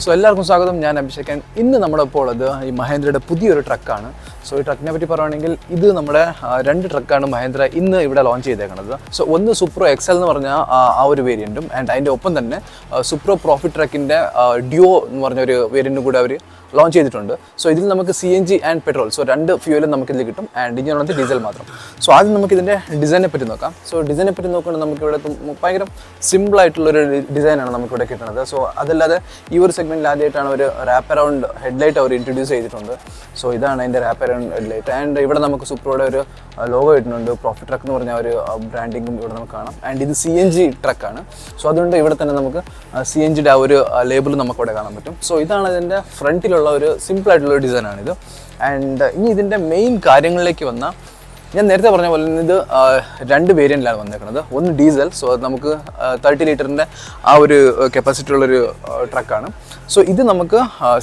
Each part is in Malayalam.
സോ എല്ലാവർക്കും സ്വാഗതം. ഞാൻ അഭിഷേക്. ഇന്ന് നമ്മുടെ ഇപ്പോൾ ഉള്ളത് ഈ മഹേന്ദ്രയുടെ പുതിയൊരു ട്രക്കാണ്. സോ ഈ ട്രക്കിനെ പറ്റി പറയുകയാണെങ്കിൽ ഇത് നമ്മുടെ രണ്ട് ട്രക്കാണ് മഹേന്ദ്ര ഇന്ന് ഇവിടെ ലോഞ്ച് ചെയ്തേക്കുന്നത്. സോ ഒന്ന് സുപ്രോ എക്സൽ എന്ന് പറഞ്ഞ ആ ഒരു വേരിയൻറ്റും ആൻഡ് അതിൻ്റെ ഒപ്പം തന്നെ സുപ്രോ പ്രോഫിറ്റ് ട്രക്കിൻ്റെ ഡ്യുവോ എന്ന് പറഞ്ഞൊരു വേരിയൻറ്റും കൂടെ അവർ ലോഞ്ച് ചെയ്തിട്ടുണ്ട്. സോ ഇതിൽ നമുക്ക് CNG ആൻഡ് പെട്രോൾ, സോ രണ്ട് ഫ്യൂലും നമുക്കിതിൽ കിട്ടും. ആൻഡ് ഇങ്ങനെയുള്ളത് ഡീസൽ മാത്രം. സോ ആദ്യം നമുക്കിതിൻ്റെ ഡിസൈനെ പറ്റി നോക്കാം. സോ ഡിസൈനെ പറ്റി നോക്കുകയാണെങ്കിൽ നമുക്കിവിടെ ഭയങ്കര സിമ്പിളായിട്ടുള്ളൊരു ഡിസൈനാണ് നമുക്കിവിടെ കിട്ടുന്നത്. സോ അതല്ലാതെ ഈ ഒരു സെഗ്മെൻറ്റിൽ ആദ്യമായിട്ടാണ് ഒരു റാപ്പ് അറൗണ്ട് ഹെഡ്ലൈറ്റ് അവർ ഇൻട്രൊഡ്യൂസ് ചെയ്തിട്ടുണ്ട്. സോ ഇതാണ് അതിൻ്റെ റാപ്പ് അറൗണ്ട് ഹെഡ്ലൈറ്റ്. ആൻഡ് ഇവിടെ നമുക്ക് സുപ്രോയുടെ ഒരു ലോഗോ ഇടുന്നുണ്ട്. പ്രോഫിറ്റ് ട്രക്ക് എന്ന് പറഞ്ഞ ഒരു ബ്രാൻഡിങ്ങും ഇവിടെ നമുക്ക് കാണാം. ആൻഡ് ഇത് CNG ട്രക്കാണ്. സോ അതുകൊണ്ട് ഇവിടെ തന്നെ നമുക്ക് CNGയുടെ ആ ഒരു ലേബിൾ നമുക്കിവിടെ കാണാൻ പറ്റും. സോ ഇതാണ് ഇതിൻ്റെ ഫ്രണ്ടിലുള്ള ഒരു സിമ്പിളായിട്ടുള്ളൊരു ഡിസൈനാണിത്. ആൻഡ് ഇനി ഇതിൻ്റെ മെയിൻ കാര്യങ്ങളിലേക്ക് വന്നാൽ ഞാൻ നേരത്തെ പറഞ്ഞ പോലെ ഇത് രണ്ട് വേരിയൻറ്റിലാണ് വന്നേക്കുന്നത്. ഒന്ന് ഡീസൽ, സോ അത് നമുക്ക് 30 ലിറ്ററിൻ്റെ ആ ഒരു കപ്പാസിറ്റി ഉള്ളൊരു ട്രക്കാണ്. സോ ഇത് നമുക്ക്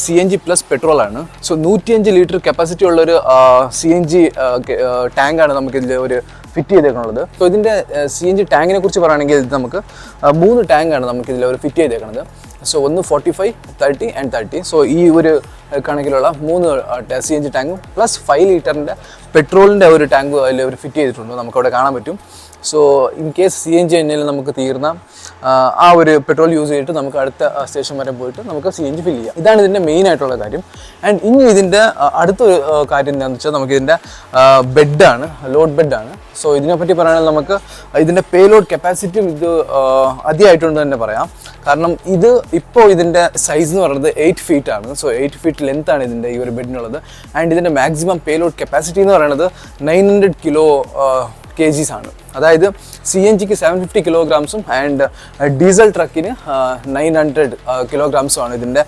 CNG പ്ലസ് പെട്രോളാണ്. സോ 105 ലിറ്റർ കപ്പാസിറ്റി ഉള്ളൊരു CNG ടാങ്കാണ് നമുക്കിതിൽ ഒരു ഫിറ്റ് ചെയ്തേക്കുന്നത്. സോ ഇതിൻ്റെ CNG ടാങ്കിനെ കുറിച്ച് പറയുകയാണെങ്കിൽ ഇത് നമുക്ക് 3 ടാങ്കാണ് നമുക്കിതിൽ ഒരു ഫിറ്റ് ചെയ്തേക്കുന്നത്. സോ ഒന്ന് 45, 30 ആൻഡ് 30. സോ ഈ ഒരു കണക്കിലുള്ള 3 CNG ടാങ്കും പ്ലസ് 5 ലിറ്ററിൻ്റെ പെട്രോളിൻ്റെ ഒരു ടാങ്ക് അതിൽ ഒരു ഫിറ്റ് ചെയ്തിട്ടുണ്ട്, നമുക്കവിടെ കാണാൻ പറ്റും. സോ ഇൻ കേസ് CNG എണ്ണയിൽ നമുക്ക് തീർന്ന ആ ഒരു പെട്രോൾ യൂസ് ചെയ്തിട്ട് നമുക്ക് അടുത്ത സ്റ്റേഷൻ വരെ പോയിട്ട് നമുക്ക് CNG ഫില്ല് ചെയ്യാം. ഇതാണ് ഇതിൻ്റെ മെയിൻ ആയിട്ടുള്ള കാര്യം. ആൻഡ് ഇനി ഇതിൻ്റെ അടുത്തൊരു കാര്യം എന്താണെന്ന് വെച്ചാൽ നമുക്കിതിൻ്റെ ബെഡാണ്, ലോഡ് ബെഡാണ്. സോ ഇതിനെപ്പറ്റി പറയുകയാണെങ്കിൽ നമുക്ക് ഇതിൻ്റെ പേ ലോഡ് കപ്പാസിറ്റിയും ഇത് അധികമായിട്ടുണ്ട് തന്നെ പറയാം. കാരണം ഇത് ഇപ്പോൾ ഇതിൻ്റെ സൈസ് എന്ന് പറയുന്നത് 8 ഫീറ്റ് ആണ്. സോ 8 ഫീറ്റ് ലെങ്ത് ആണ് ഇതിൻ്റെ ഈ ഒരു ബെഡിനുള്ളത്. ആൻഡ് ഇതിൻ്റെ മാക്സിമം പേ ലോഡ് കപ്പാസിറ്റി എന്ന് പറയുന്നത് 900 kgs ആണ്. അതായത് CNGക്ക് 750 kilograms ആൻഡ് ഡീസൽ ട്രക്കിന് 900 kilograms ആണ് ഇതിൻ്റെ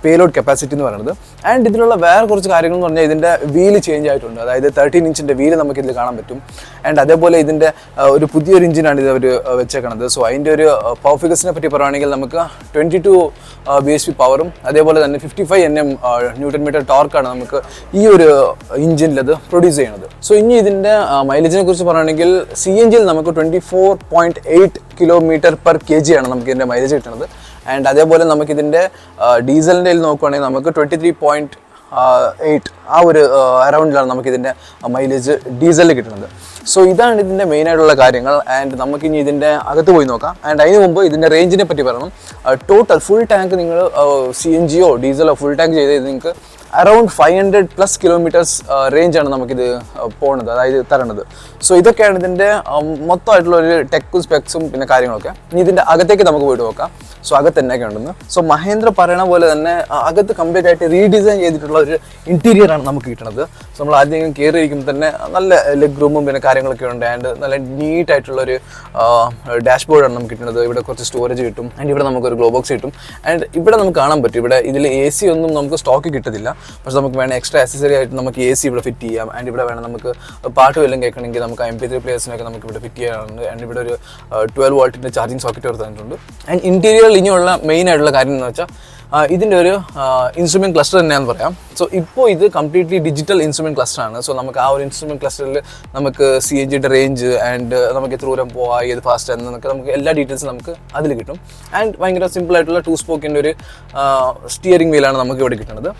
പേലോഡ് കപ്പാസിറ്റി എന്ന് പറയുന്നത്. ആൻഡ് ഇതിലുള്ള വേറെ കുറച്ച് കാര്യങ്ങൾ എന്ന് പറഞ്ഞാൽ ഇതിൻ്റെ വീല് ചേഞ്ച് ആയിട്ടുണ്ട്. അതായത് 13 ഇഞ്ചിൻ്റെ വീല് നമുക്കിതിൽ കാണാൻ പറ്റും. ആൻഡ് അതേപോലെ ഇതിൻ്റെ ഒരു പുതിയൊരു എഞ്ചിനാണ് ഇത് അവർ വെച്ചേക്കണത്. സോ അതിൻ്റെ ഒരു പവർ ഫിഗേഴ്സിനെ പറ്റി പറയുകയാണെങ്കിൽ നമുക്ക് 22 bhp പവറും അതേപോലെ തന്നെ 55 Nm ന്യൂട്ടൺ മീറ്റർ ടോർക്കാണ് നമുക്ക് ഈ ഒരു എഞ്ചിനിലത് പ്രൊഡ്യൂസ് ചെയ്യുന്നത്. സോ ഇനി ഇതിൻ്റെ മൈലേജിനെ കുറിച്ച് പറയുകയാണെങ്കിൽ CNGയിൽ നമുക്ക് 24.8 km/kg ആണ് നമുക്ക് ഇതിൻ്റെ മൈലേജ് കിട്ടുന്നത്. ആൻഡ് അതേപോലെ നമുക്കിതിൻ്റെ ഡീസലിൻ്റെ നോക്കുകയാണെങ്കിൽ നമുക്ക് 23.8 ആ ഒരു അറൗണ്ടിലാണ് നമുക്കിതിൻ്റെ മൈലേജ് ഡീസലിൽ കിട്ടുന്നത്. സോ ഇതാണ് ഇതിൻ്റെ മെയിനായിട്ടുള്ള കാര്യങ്ങൾ. ആൻഡ് നമുക്കിനി ഇതിൻ്റെ അകത്ത് പോയി നോക്കാം. ആൻഡ് അതിന് മുമ്പ് ഇതിൻ്റെ റേഞ്ചിനെ പറ്റി പറയണം. ടോട്ടൽ ഫുൾ ടാങ്ക് നിങ്ങൾ CNGയോ ഡീസലോ ഫുൾ ടാങ്ക് ചെയ്ത് നിങ്ങൾക്ക് അറൗണ്ട് 500+ കിലോമീറ്റേഴ്സ് റേഞ്ചാണ് നമുക്കിത് പോകുന്നത്, അതായത് തരണത്. സോ ഇതൊക്കെയാണ് ഇതിൻ്റെ മൊത്തമായിട്ടുള്ള ഒരു ടെക്കും സ്പെക്സും പിന്നെ കാര്യങ്ങളൊക്കെ. ഇനി ഇതിൻ്റെ അകത്തേക്ക് നമുക്ക് പോയിട്ട് നോക്കാം. സോ അകത്ത് എന്നൊക്കെ ഉണ്ടെന്ന്. സോ മഹേന്ദ്ര പറയണ പോലെ തന്നെ അകത്ത് കംപ്ലീറ്റ് ആയിട്ട് റീഡിസൈൻ ചെയ്തിട്ടുള്ള ഒരു ഇൻറ്റീരിയറാണ് നമുക്ക് കിട്ടുന്നത്. സോ നമ്മൾ ആദ്യം കയറിയിരിക്കുമ്പോൾ തന്നെ നല്ല ലെഗ് റൂമും പിന്നെ കാര്യങ്ങളൊക്കെ ഉണ്ട്. ആൻഡ് നല്ല നീറ്റായിട്ടുള്ളൊരു ഡാഷ്ബോർഡാണ് നമുക്ക് കിട്ടുന്നത്. ഇവിടെ കുറച്ച് സ്റ്റോറേജ് കിട്ടും. ആൻഡ് ഇവിടെ നമുക്കൊരു ഗ്ലോ ബോക്സ് കിട്ടും. ആൻഡ് ഇവിടെ നമുക്ക് കാണാൻ പറ്റും, ഇവിടെ ഇതിൽ AC ഒന്നും നമുക്ക് സ്റ്റോക്ക് കിട്ടത്തില്ല. പക്ഷെ നമുക്ക് വേണം എക്സ്ട്രാ ആക്സസറി ആയിട്ട് നമുക്ക് AC ഇവിടെ ഫിറ്റ് ചെയ്യാം. ആൻഡ് ഇവിടെ വേണം നമുക്ക് പാട്ട് വല്ലതും കേൾക്കണമെങ്കിൽ നമുക്ക് MP3 പ്ലേയേഴ്സിനൊക്കെ നമുക്ക് ഇവിടെ ഫിറ്റ് ചെയ്യാറുണ്ട്. ആൻഡ് ഇവിടെ ഒരു 12 വോൾട്ടിൻ്റെ ചാർജിങ് സോക്കറ്റ് ഇവിടെ തന്നിട്ടുണ്ട്. ആൻഡ് ഇൻറ്റീരിയറിൽ ഇനിയുള്ള മെയിൻ ആയിട്ടുള്ള കാര്യം എന്ന് വെച്ചാൽ ഇതിൻ്റെ ഒരു ഇൻസ്ട്രുമെൻറ്റ് ക്ലസ്റ്റർ തന്നെയാണെന്ന് പറയാം. സോ ഇപ്പോൾ ഇത് കംപ്ലീറ്റ്ലി ഡിജിറ്റൽ ഇൻസ്ട്രുമെൻറ്റ് ക്ലസ്റ്ററാണ്. സോ നമുക്ക് ആ ഒരു ഇൻസ്ട്രുമെൻറ്റ് ക്ലസ്റ്ററിൽ നമുക്ക് CNGയുടെ റേഞ്ച് ആൻഡ് നമുക്ക് എത്ര ദൂരം പോകാം, ഏത് ഫാസ്റ്റ് എന്നൊക്കെ നമുക്ക് എല്ലാ ഡീറ്റെയിൽസും നമുക്ക് അതിൽ കിട്ടും. ആൻഡ് ഭയങ്കര സിമ്പിളായിട്ടുള്ള 2 സ്പോക്കിൻ്റെ ഒരു സ്റ്റിയറിംഗ് വീലാണ് നമുക്ക് ഇവിടെ കിട്ടുന്നത്.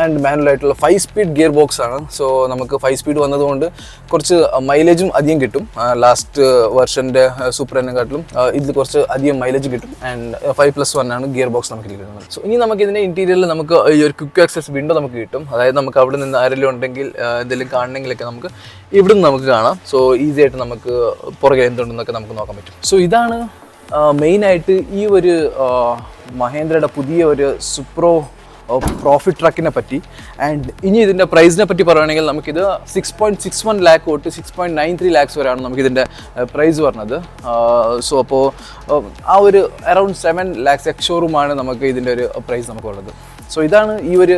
ആൻഡ് മാനുവലായിട്ടുള്ള 5 സ്പീഡ് ഗിയർ ബോക്സ് ആണ്. സോ നമുക്ക് 5 സ്പീഡ് വന്നതുകൊണ്ട് കുറച്ച് മൈലേജും അധികം കിട്ടും. ലാസ്റ്റ് വെർഷൻ്റെ സൂപ്പറിനെക്കാട്ടിലും ഇതിൽ കുറച്ച് അധികം മൈലേജ് കിട്ടും. ആൻഡ് 5+1 ആണ് ഗിയർ ബോക്സ് നമുക്ക് കിട്ടുന്നത്. സോ ഇനി നമുക്ക് ഇതിൻ്റെ ഇൻറ്റീരിയറിൽ നമുക്ക് ഈ ഒരു ക്വിക്ക് ആക്സസ് വിൻഡോ നമുക്ക് കിട്ടും. അതായത് നമുക്ക് അവിടെ നിന്ന് ആരെങ്കിലും ഉണ്ടെങ്കിൽ എന്തെങ്കിലും കാണണമെങ്കിലൊക്കെ നമുക്ക് ഇവിടെ നിന്ന് നമുക്ക് കാണാം. സോ ഈസി ആയിട്ട് നമുക്ക് പുറകെ എന്തുണ്ടെന്നൊക്കെ നമുക്ക് നോക്കാൻ പറ്റും. സോ ഇതാണ് മെയിനായിട്ട് ഈ ഒരു മഹേന്ദ്രയുടെ പുതിയ ഒരു സുപ്രോ പ്രോഫിറ്റ് ട്രക്കിനെ പറ്റി. ആൻഡ് ഇനി ഇതിൻ്റെ പ്രൈസിനെ പറ്റി പറയുകയാണെങ്കിൽ നമുക്കിത് 6.61 lakh തൊട്ട് 6.93 lakhs വരെയാണ് നമുക്കിതിൻ്റെ പ്രൈസ് പറഞ്ഞത്. സോ അപ്പോൾ ആ ഒരു അറൗണ്ട് 7 lakhs എക്സ്ഷോറൂമാണ് നമുക്ക് ഇതിൻ്റെ ഒരു പ്രൈസ് നമുക്കുള്ളത്. സോ ഇതാണ് ഈ ഒരു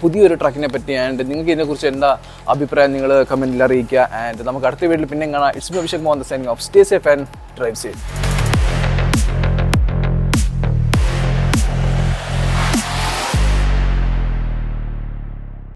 പുതിയൊരു ട്രക്കിനെ പറ്റി. ആൻഡ് നിങ്ങൾക്ക് ഇതിനെക്കുറിച്ച് എന്താ അഭിപ്രായം നിങ്ങൾ കമൻറ്റിൽ അറിയിക്കുക. ആൻഡ് നമുക്ക് അടുത്ത വീട്ടിൽ പിന്നെ കാണാം. It's me Abhishek, Mohandas signing off. Stay safe and drive safe.